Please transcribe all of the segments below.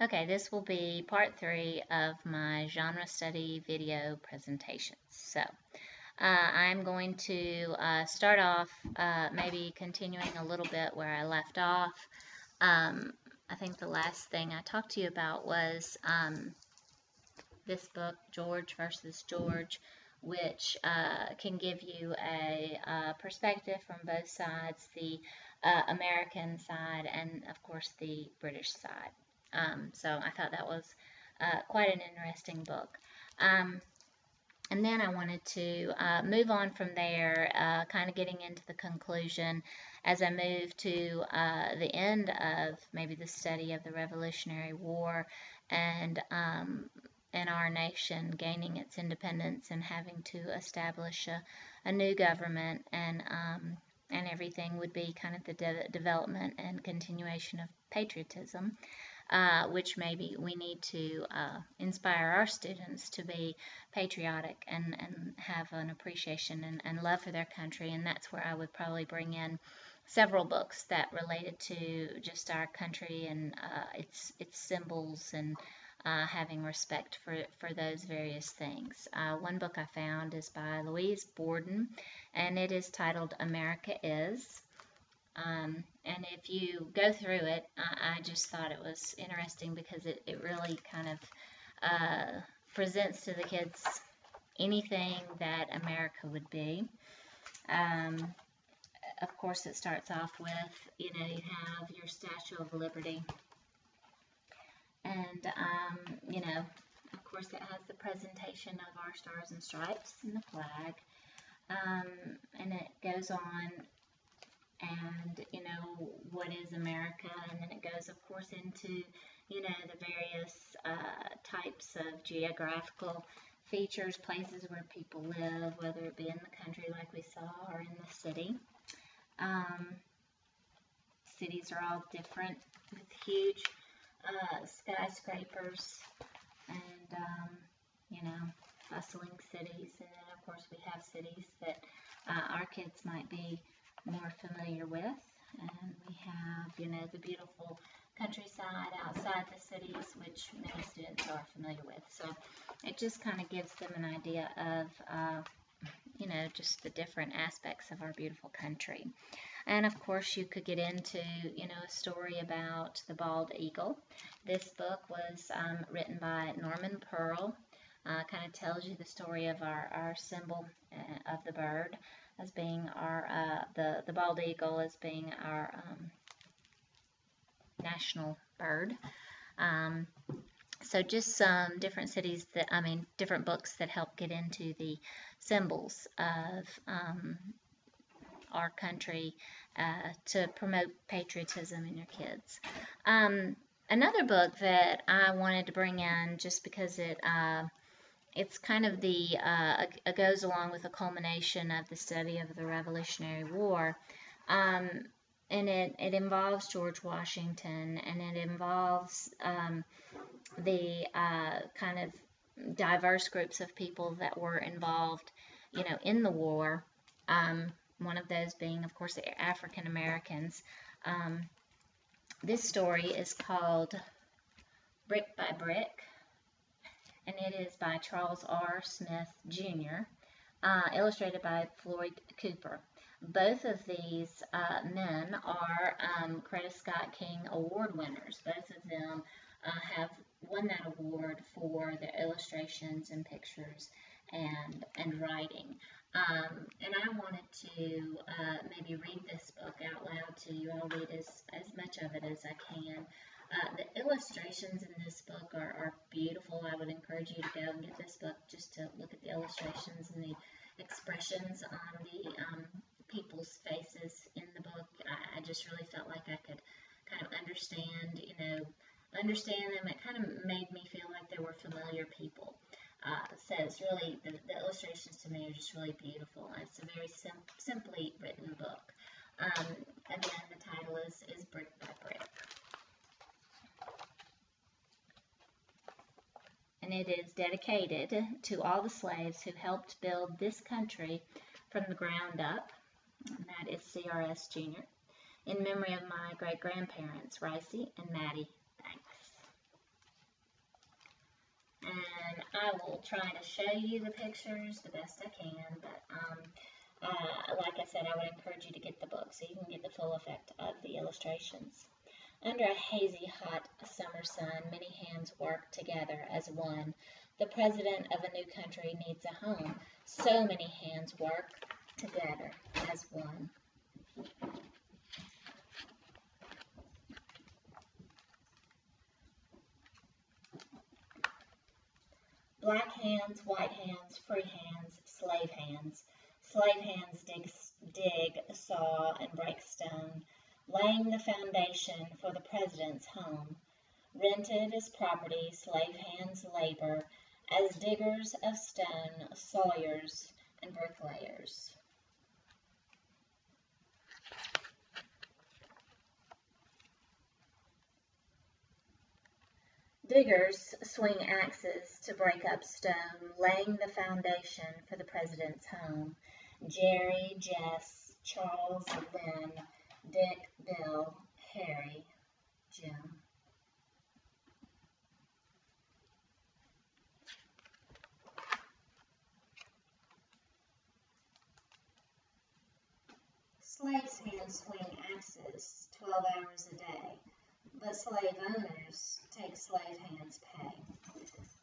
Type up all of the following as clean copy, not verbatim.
Okay, this will be part 3 of my genre study video presentations. So, I'm going to start off maybe continuing a little bit where I left off. I think the last thing I talked to you about was this book, George versus George, which can give you a perspective from both sides, the American side and, of course, the British side. So I thought that was quite an interesting book. Um, and then I wanted to move on from there, kind of getting into the conclusion as I move to the end of maybe the study of the Revolutionary War and our nation gaining its independence and having to establish a new government and everything would be kind of the development and continuation of patriotism, which maybe we need to inspire our students to be patriotic and have an appreciation and love for their country. And that's where I would probably bring in several books that related to just our country and its symbols and having respect for those various things. One book I found is by Louise Borden, and it is titled America Is. And if you go through it, I just thought it was interesting because it really kind of presents to the kids anything that America would be. Um, of course, it starts off with, you have your Statue of Liberty. And, of course, it has the presentation of our stars and stripes and the flag. And it goes on and what is America, and then it goes of course into the various types of geographical features, places where people live, whether it be in the country like we saw or in the city. Cities are all different with huge skyscrapers and bustling cities, and then of course we have cities that our kids might be more familiar with, and we have the beautiful countryside outside the cities, which many students are familiar with. So it just kind of gives them an idea of just the different aspects of our beautiful country. And of course you could get into a story about the bald eagle. This book was written by Norman Pearl. Kind of tells you the story of our symbol of the bird as being our the bald eagle as being our national bird. So just some different different books that help get into the symbols of our country to promote patriotism in your kids. Another book that I wanted to bring in just because it's kind of it goes along with the culmination of the study of the Revolutionary War. And it involves George Washington, and it involves the kind of diverse groups of people that were involved, in the war. One of those being, of course, the African Americans. This story is called Brick by Brick, and it is by Charles R. Smith, Jr., illustrated by Floyd Cooper. Both of these men are Coretta Scott King Award winners. Both of them have won that award for their illustrations and pictures and writing. And I wanted to maybe read this book out loud to you. I'll read as much of it as I can. The illustrations in this book are beautiful. I would encourage you to go and get this book just to look at the illustrations and the expressions on the people's faces in the book. I just really felt like I could kind of understand them. It kind of made me feel like they were familiar people. So it's really, the illustrations to me are just really beautiful. It's a very simply written book. Again, the title is Brick by Brick. And it is dedicated to all the slaves who helped build this country from the ground up. And that is C.R.S. Jr. In memory of my great-grandparents, Ricey and Maddie. Thanks. and I will try to show you the pictures the best I can, but like I said, I would encourage you to get the book so you can get the full effect of the illustrations. Under a hazy, hot summer sun, many hands work together as one. The president of a new country needs a home. So many hands work together as one. Black hands, white hands, free hands, slave hands. Slave hands dig, saw, and break stone, laying the foundation for the president's home. Rented as property, slave hands labor as diggers of stone, sawyers, and bricklayers. Diggers swing axes to break up stone, laying the foundation for the president's home. Jerry, Jess, Charles, Lynn, Dick, Bill, Harry, Jim. Slaves' hands swing axes 12 hours a day, but slave owners take slave hands' pay.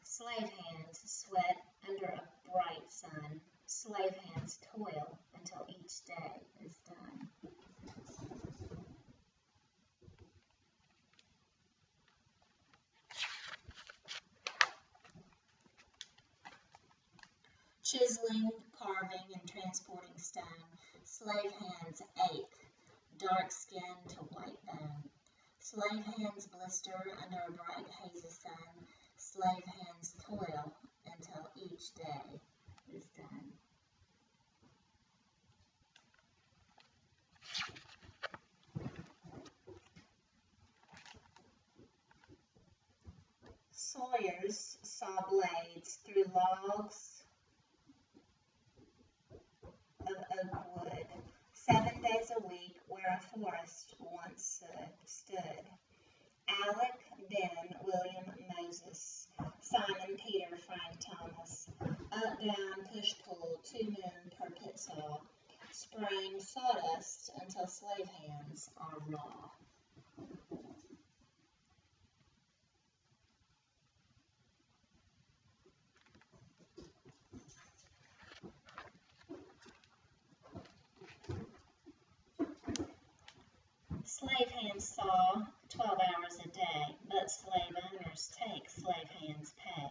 Slave hands sweat under a bright sun. Slave hands toil until each day is done. Chiseling, carving, and transporting stone, slave hands ache, dark skin to white bone. Slave hands blister under a bright hazy sun. Slave hands toil until each day is done. Sawyers saw blades through logs of oak wood, 7 days a week where a forest once stood. Alec, Ben, William, Moses, Simon, Peter, Frank, Thomas, up, down, push, pull, 2 men per pit saw, spraying sawdust until slave hands are raw. Slave hands saw 12 hours a day, but slave owners take slave hands' pay.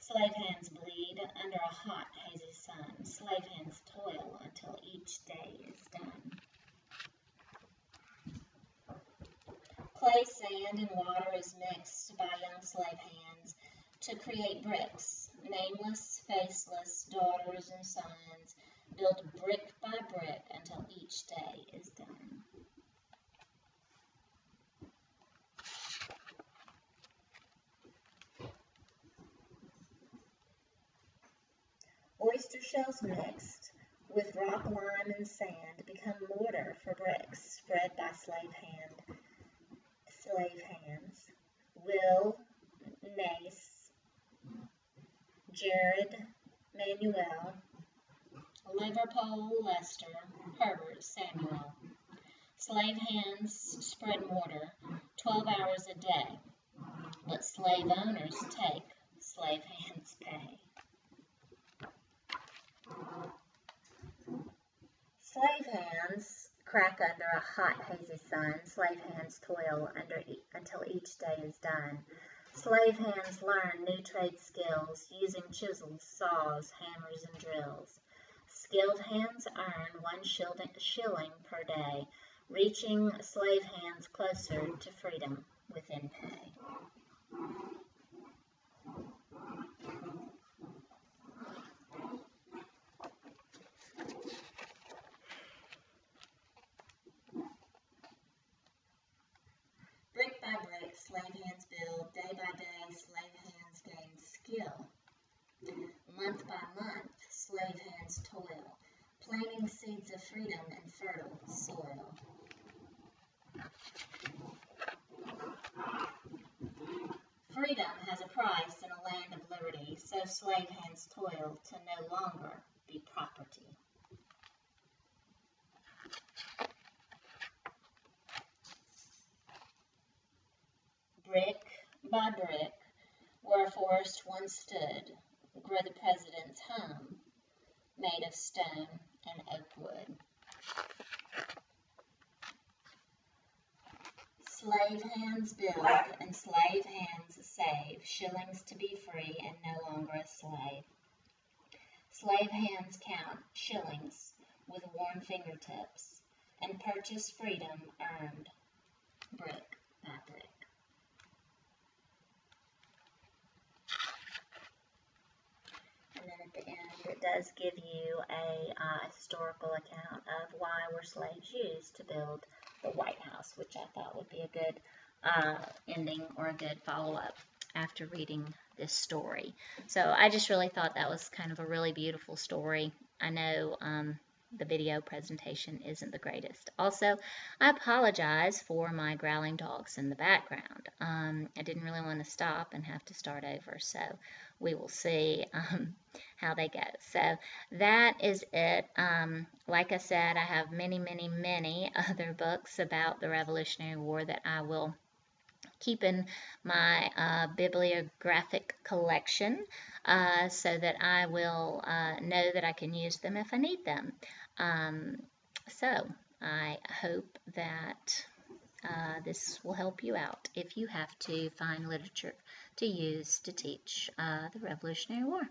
Slave hands bleed under a hot, hazy sun. Slave hands toil until each day is done. Clay, sand, and water is mixed by young slave hands to create bricks. Nameless, faceless daughters and sons build brick by brick until each day is done. Oyster shells mixed with rock, lime, and sand become mortar for bricks spread by slave hands. Will, Nace, Jared, Manuel, Liverpool, Lester, Herbert, Samuel. Slave hands spread mortar 12 hours a day, but slave owners take slave hands' pay. Slave hands crack under a hot, hazy sun. Slave hands toil until each day is done. Slave hands learn new trade skills using chisels, saws, hammers, and drills. Skilled hands earn 1 shilling per day, reaching slave hands closer to freedom within pay. Brick by brick, slave hands build. Day by day, slave hands gain skill. Month by month, slave hands toil, planting seeds of freedom in fertile soil. Freedom has a price in a land of liberty. liberty, so slave hands toil to no longer be property. Brick by brick, where a forest once stood, grew the president's home, made of stone and oak wood. Slave hands build and slave hands save, shillings to be free and no longer a slave. Slave hands count shillings with worn fingertips and purchase freedom earned brick by brick. And then at the end, it does give you a historical account of why were slaves used to build the White House, which I thought would be a good ending or a good follow-up after reading this story. So I just really thought that was kind of a really beautiful story. I know the video presentation isn't the greatest. Also, I apologize for my growling dogs in the background. I didn't really want to stop and have to start over, so we will see how they go. So that is it. Like I said, I have many, many, many other books about the Revolutionary War that I will keep in my bibliographic collection so that I will know that I can use them if I need them. So I hope that this will help you out if you have to find literature to use to teach the Revolutionary War.